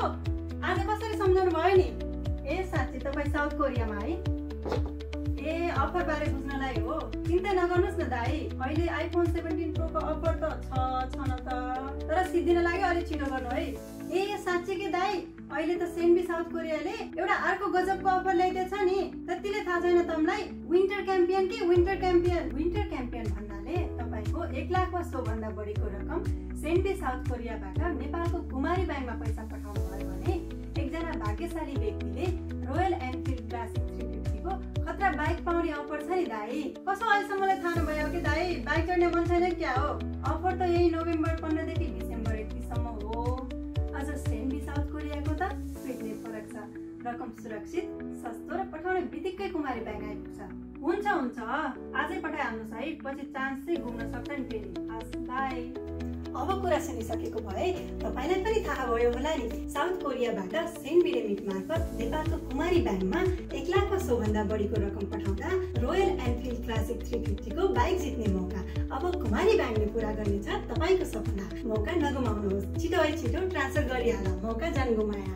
आज कसरी सम्झाउनु भयो नि? ए साँच्चै तपाईँ साउथ कोरियामा है? ए अफर बारे बुझ्नलाई हो। चिन्ता नगर्नुहोस् न दाइ, अहिले आइफोन 17 प्रो को अफर त छ न त, तर सिद्धिन लाग्यो अलि छिटो गर्नु है। ए साँच्चै के दाइ, अहिले त सेन्बी साउथ कोरियाले एउटा अर्को गजबको अफर ल्याइदिएछ नि, त्यतिले थाहा छैन तमलाई? विन्टर क्याम्पियन के विन्टर क्याम्पियन भन्नाले तपाईको 1 लाख वा सो भन्दा बढीको रकम सेन्बी साउथ कोरियाबाट नेपालको कुमारी ब्याङ्कमा पैसा पठाउनु भयो भने एकजना भाग्यशाली व्यक्तिले रोयल एनफिल्ड क्लासिक 350 को खतरा बाइक पाउने अफर छ नि दाइ। कसो अहिलेसम्मलाई थाहा नभयो कि दाइ, बाइक चढ्ने मन छैन क्या हो? अफर त यही नोभेम्बर 15 देखि डिसेम्बर 31 सम्म हो। अझ सेन्बी साउथ कोरियाको त स्विटले फरक छ, रकम सुरक्षित, सस्तो र पठाउने बित्तिकै कुमारी ब्याङ्क आइपुग्छ। हुन्छ आजै पठाइहाल्नुहोस् है, पछि चान्स चाहिँ घुम्न सक्छ नि फेरि। हस् बाई। अब कुरा सुनिसकेको भए तपाईलाई पनि थाहा भयो होला नि, साउथ कोरियाबाट सेन्बी रेमिट मार्फत नेपालको कुमारी ब्याङ्कमा 1 लाख वा सो भन्दा बढीको रकम पठाउँदा रोयल एनफिल्ड क्लासिक 350 को बाइक जित्ने मौका अब कुमारी ब्याङ्कले पूरा गर्नेछ तपाईको सपना। मौका नगुमाउनुहोस्, छिटो ट्रान्सफर गरिहाल, मौका जान गुमाया।